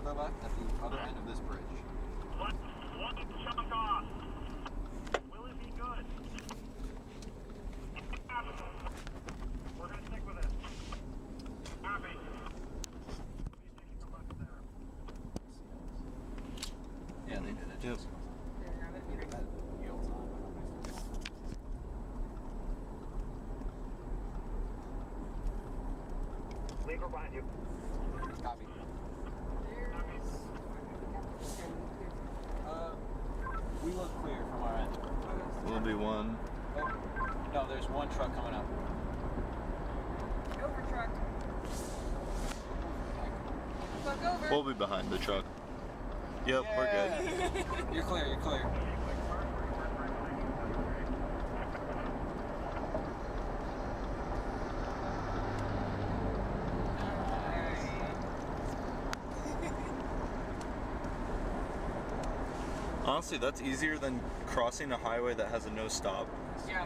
the left at the other end of this bridge. One chunk off. Will it be good? We're going to stick with it. Happy. What do you think you come back there? Yeah, they did it. Yep. Yields on. Lever behind you. Copy. We look clear from our end. Will be one. Oh, no, there's one truck coming up. Over truck. Fuck over. We'll be behind the truck. Yep, we're good. You're clear, you're clear. Honestly, that's easier than crossing a highway that has a no stop. Yeah.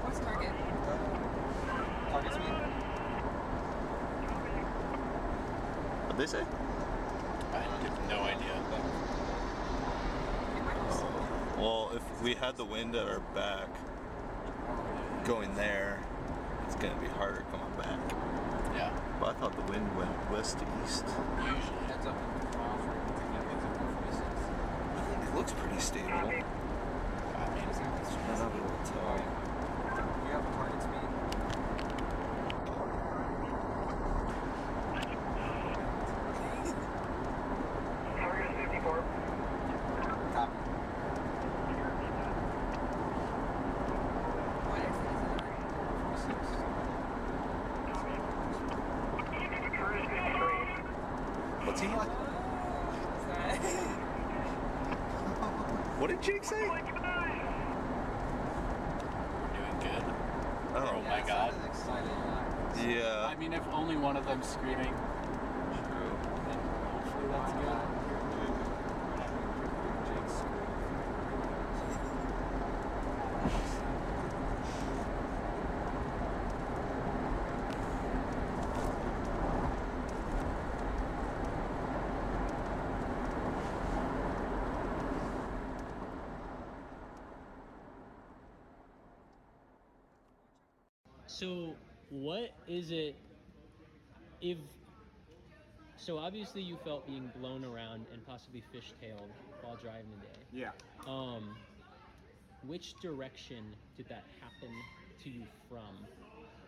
What's target? Target speed? What'd they say? I have no idea. Well, if we had the wind at our back going there, it's gonna be harder coming back. Yeah. But I thought the wind went west to east. Usually. Heads up in miles for heads up 146. It looks pretty stable. I mean, it's not That's not able to tell. We have target speed. Target is 54. Copy. What is it? 46. Cruise 53. What's he like? Is that? What did Jake say? we're doing good. Oh, Oh my it God. sounded excited. yeah. I mean, if only one of them's screaming, True. then hopefully that's good. Jake's So, what is it if... So, obviously you felt being blown around and possibly fishtailed while driving today. Yeah. Which direction did that happen to you from?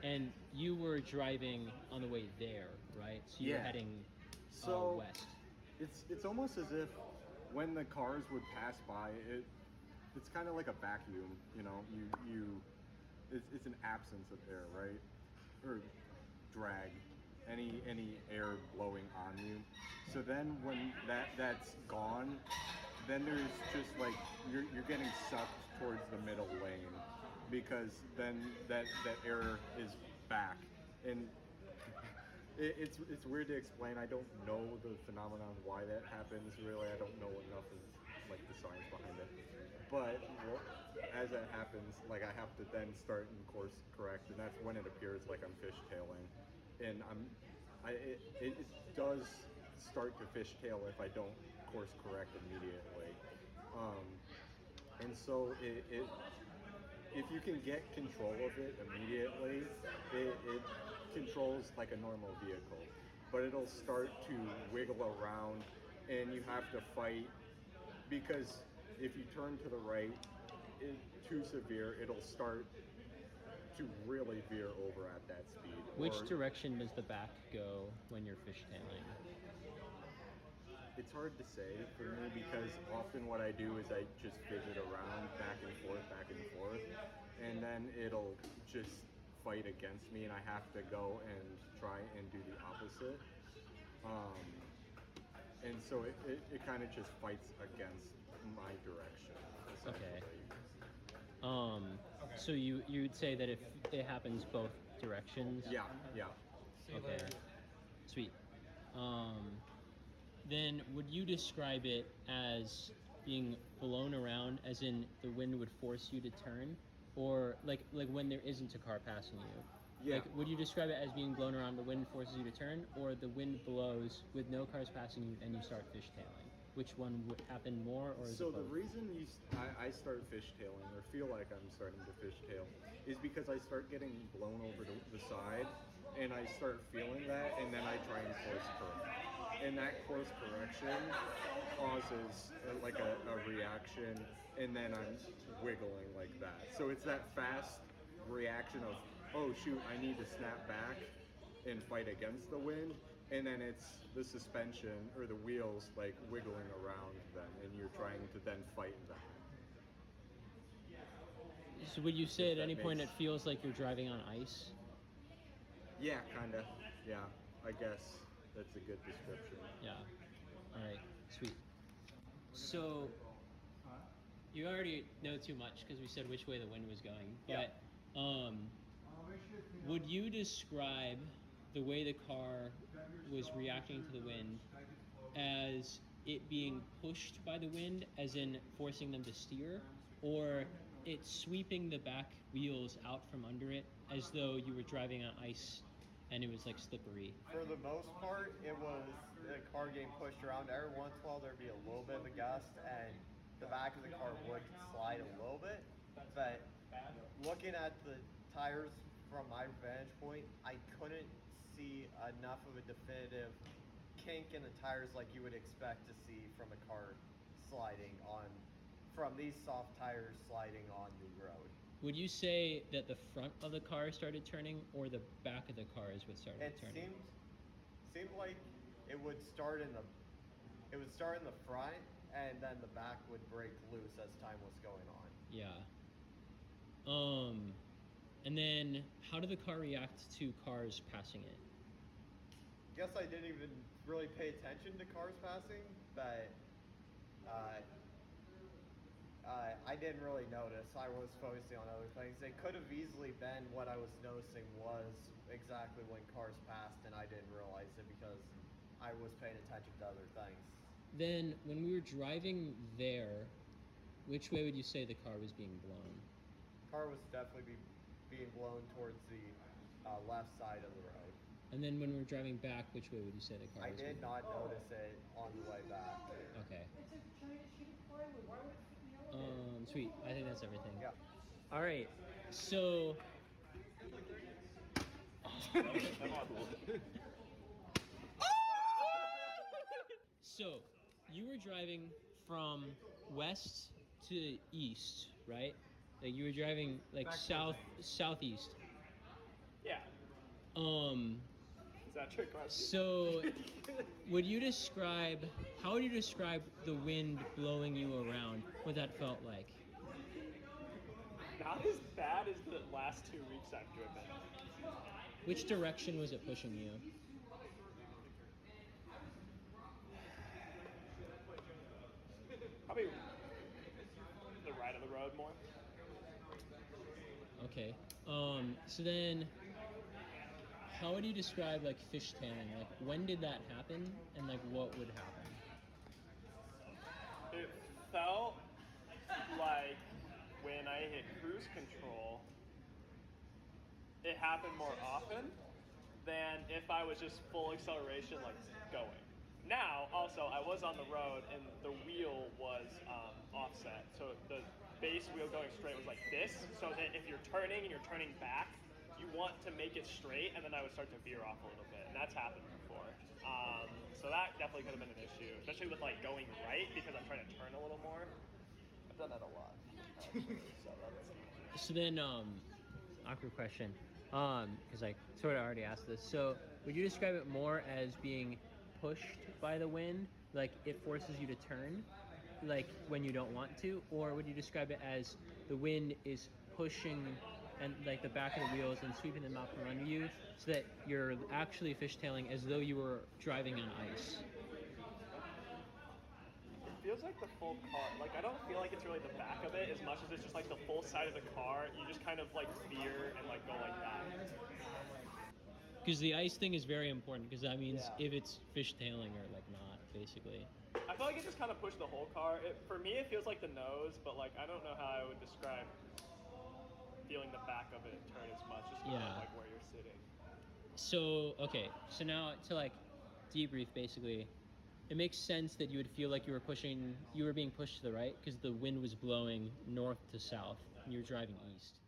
And you were driving on the way there, right? So you were Yeah. heading So west. it's almost as if when the cars would pass by, it's kind of like a vacuum, you know. It's an absence of air, right? Or drag, any air blowing on you. So then when that's gone, then there's just like you're getting sucked towards the middle lane, because then that air is back, and it's weird to explain. I don't know the phenomenon why that happens. Really, I don't know enough of like the science behind it. But as that happens, like I have to then start and course correct, and that's when it appears like I'm fishtailing, and it does start to fishtail if I don't course correct immediately, and so if you can get control of it immediately, it controls like a normal vehicle, but it'll start to wiggle around, and you have to fight, because if you turn to the right too severe, it'll start to really veer over at that speed. Which direction does the back go when you're fishtailing? It's hard to say for me, because often what I do is I just fidget around back and forth, and then it'll just fight against me, and I have to go and try and do the opposite. And so it kind of just fights against my direction, essentially. Okay. So you'd say that if it happens both directions? Yeah. Okay. Sweet. Then would you describe it as being blown around, as in the wind would force you to turn, or like when there isn't a car passing you? Yeah. Like, would you describe it as being blown around, the wind forces you to turn, or the wind blows with no cars passing you and you start fishtailing? Which one would happen more, or is So it the both? reason I start fishtailing, or feel like I'm starting to fishtail, is because I start getting blown over to the side, and I start feeling that, and then I try and course correct. And that course correction causes like a reaction, and then I'm wiggling like that. So it's that fast reaction of, oh shoot, I need to snap back and fight against the wind, and then it's the suspension or the wheels like wiggling around then, and you're trying to then fight that. So would you say If at that any point it makes- feels like you're driving on ice? Yeah, kinda. Yeah, I guess that's a good description. Yeah. All right. Sweet. So you already know too much because we said which way the wind was going. Yeah. But would you describe the way the car was reacting to the wind as it being pushed by the wind, as in forcing them to steer, or it sweeping the back wheels out from under it as though you were driving on ice and it was like slippery? For the most part, it was the car getting pushed around. Every once in a while, there'd be a little bit of a gust, and the back of the car would slide a little bit. But looking at the tires from my vantage point, I couldn't see enough of a definitive kink in the tires like you would expect to see from a car sliding on, from these soft tires sliding on the road. Would you say that the front of the car started turning, or the back of the car is what started It turning? seemed like it would start in the front, and then the back would break loose as time was going on. Yeah. And then how did the car react to cars passing it? Guess I didn't even really pay attention to cars passing, but I didn't really notice. I was focusing on other things. It could have easily been what I was noticing was exactly when cars passed, and I didn't realize it because I was paying attention to other things. Then when we were driving there, which way would you say the car was being blown? Car was definitely being blown towards the left side of the road. And then when we were driving back, which way would you say the car I was did being not notice it on the way back. Okay. Sweet. I think that's everything. Yeah. All right. So so you were driving from west to east, right? Like you were driving like southeast. Yeah. Is that a trick question? So would you describe, how would you describe the wind blowing you around, what that felt like? Not as bad as the last 2 weeks I've driven. Which direction was it pushing you? Probably the right of the road more. Okay. So then how would you describe like fishtailing? Like when did that happen and like what would happen? It felt like when I hit cruise control, it happened more often than if I was just full acceleration, like going. Now, also, I was on the road and the wheel was offset. So the base wheel going straight was like this. So that if you're turning and you're turning back, you want to make it straight, and then I would start to veer off a little bit. And that's happened before. So that definitely could have been an issue, especially with like going right because I'm trying to turn a little more. I've done that a lot, actually. So then, awkward question, because I sort of already asked this. So would you describe it more as being pushed by the wind, like it forces you to turn, like when you don't want to, or would you describe it as the wind is pushing and like the back of the wheels and sweeping them out from under you, so that you're actually fishtailing as though you were driving on ice? It feels like the full car. Like I don't feel like it's really the back of it as much as it's just like the full side of the car. You just kind of like veer and like go like that. Because the ice thing is very important, because that means Yeah. if it's fishtailing or like not, basically. I feel like it just kind of pushed the whole car. For me, it feels like the nose, but like I don't know how I would describe the feeling the back of it turn as much as Yeah. like where you're sitting. So okay, so now to like debrief basically, it makes sense that you would feel like you were being pushed to the right because the wind was blowing north to south and you were driving east.